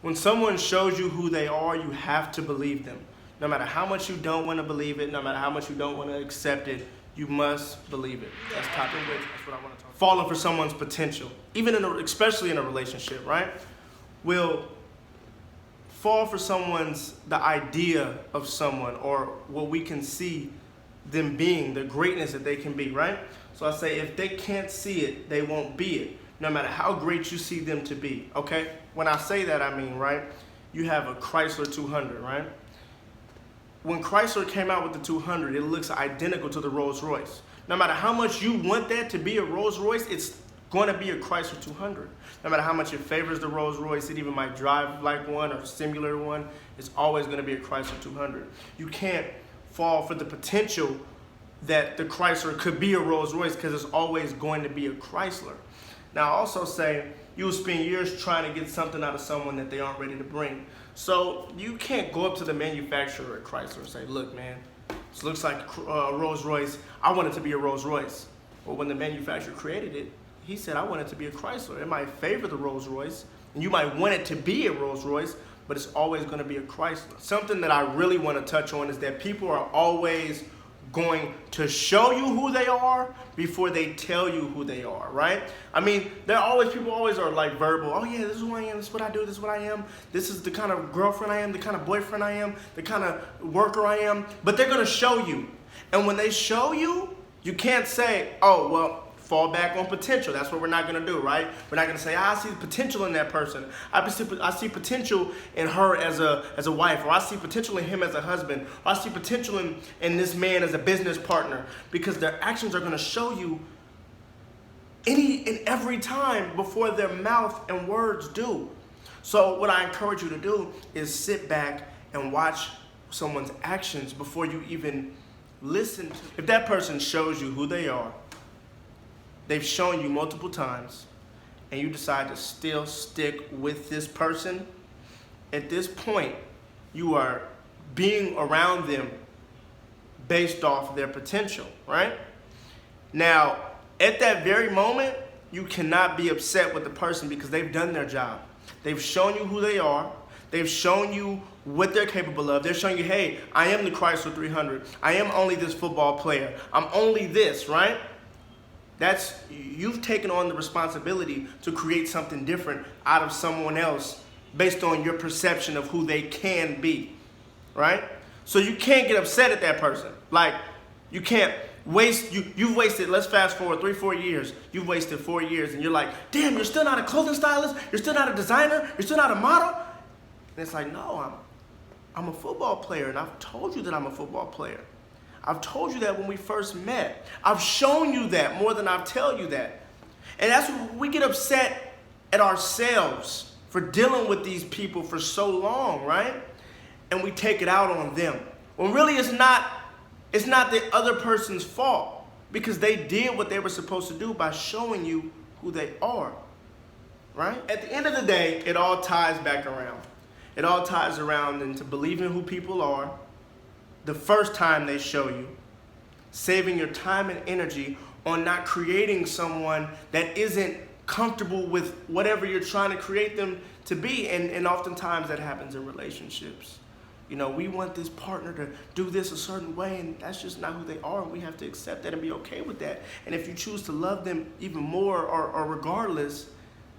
When someone shows you who they are, you have to believe them. No matter how much you don't want to believe it, no matter how much you don't want to accept it, you must believe it. That's topic which. That's what I want to talk about. Falling for someone's potential, even especially in a relationship, right? Will fall for the idea of someone or what we can see them being, the greatness that they can be, right? So I say if they can't see it, they won't be it, no matter how great you see them to be, okay? When I say that, I mean, right, you have a Chrysler 200, right? When Chrysler came out with the 200, it looks identical to the Rolls Royce. No matter how much you want that to be a Rolls Royce, it's going to be a Chrysler 200. No matter how much it favors the Rolls Royce, it even might drive like one or similar to one, it's always going to be a Chrysler 200. You can't fall for the potential that the Chrysler could be a Rolls Royce because it's always going to be a Chrysler. Now, I also say you'll spend years trying to get something out of someone that they aren't ready to bring. So you can't go up to the manufacturer at Chrysler and say, look, man, this looks like a Rolls Royce. I want it to be a Rolls Royce. Well, when the manufacturer created it, he said, I want it to be a Chrysler. It might favor the Rolls Royce, and you might want it to be a Rolls Royce, but it's always going to be a Chrysler. Something that I really want to touch on is that people are always going to show you who they are before they tell you who they are, right? I mean, people always are like verbal. Oh yeah, this is who I am, this is what I do, this is what I am. This is the kind of girlfriend I am, the kind of boyfriend I am, the kind of worker I am. But they're gonna show you. And when they show you, you can't say, oh, well, fall back on potential. That's what we're not gonna do, right? We're not gonna say, I see potential in that person. I see potential in her as a wife, or I see potential in him as a husband, or I see potential in this man as a business partner, because their actions are gonna show you any and every time before their mouth and words do. So what I encourage you to do is sit back and watch someone's actions before you even listen to. If that person shows you who they are, they've shown you multiple times, and you decide to still stick with this person, at this point, you are being around them based off their potential, right? Now, at that very moment, you cannot be upset with the person because they've done their job. They've shown you who they are. They've shown you what they're capable of. They're showing you, hey, I am the Chrysler 300. I am only this football player. I'm only this, right? You've taken on the responsibility to create something different out of someone else based on your perception of who they can be, right? So you can't get upset at that person. Like, you can't you've wasted, let's fast forward 3-4 years. You've wasted 4 years and you're like, damn, you're still not a clothing stylist? You're still not a designer? You're still not a model? And it's like, no, I'm a football player, and I've told you that I'm a football player. I've told you that when we first met. I've shown you that more than I've tell you that. And that's when we get upset at ourselves for dealing with these people for so long, right? And we take it out on them. When really it's not the other person's fault, because they did what they were supposed to do by showing you who they are, right? At the end of the day, it all ties back around. It all ties around into believing who people are, the first time they show you, saving your time and energy on not creating someone that isn't comfortable with whatever you're trying to create them to be. And oftentimes that happens in relationships. You know, we want this partner to do this a certain way, and that's just not who they are, and we have to accept that and be okay with that. And if you choose to love them even more or regardless,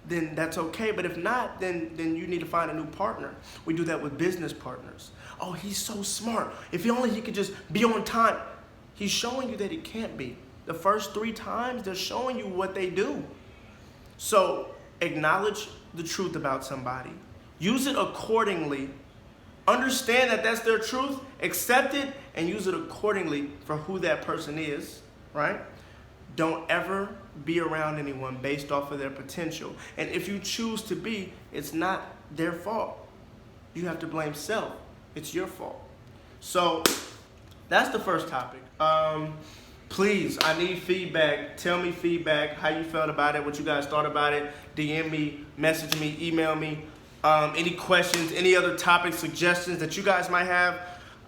then that's okay. But if not, then you need to find a new partner. We do that with business partners. Oh, he's so smart. If he could just be on time. He's showing you that he can't be. The first 3 times, they're showing you what they do. So acknowledge the truth about somebody. Use it accordingly. Understand that that's their truth. Accept it and use it accordingly for who that person is, right? Don't ever be around anyone based off of their potential. And if you choose to be, it's not their fault. You have to blame self. It's your fault. So that's the first topic. Please, I need feedback. Tell me feedback, how you felt about it, what you guys thought about it. DM me, message me, email me. Any questions, any other topic suggestions that you guys might have.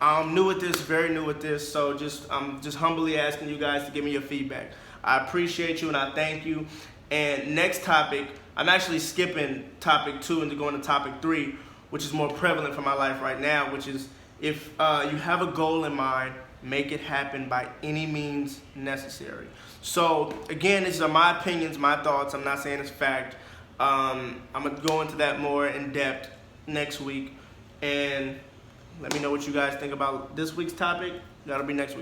I'm new at this, very new at this, so I'm just humbly asking you guys to give me your feedback. I appreciate you and I thank you. And next topic, I'm actually skipping topic 2 and going to topic 3, which is more prevalent for my life right now, which is if you have a goal in mind, make it happen by any means necessary. So again, these are my opinions, my thoughts. I'm not saying it's fact. I'm going to go into that more in depth next week. And let me know what you guys think about this week's topic. That'll be next week.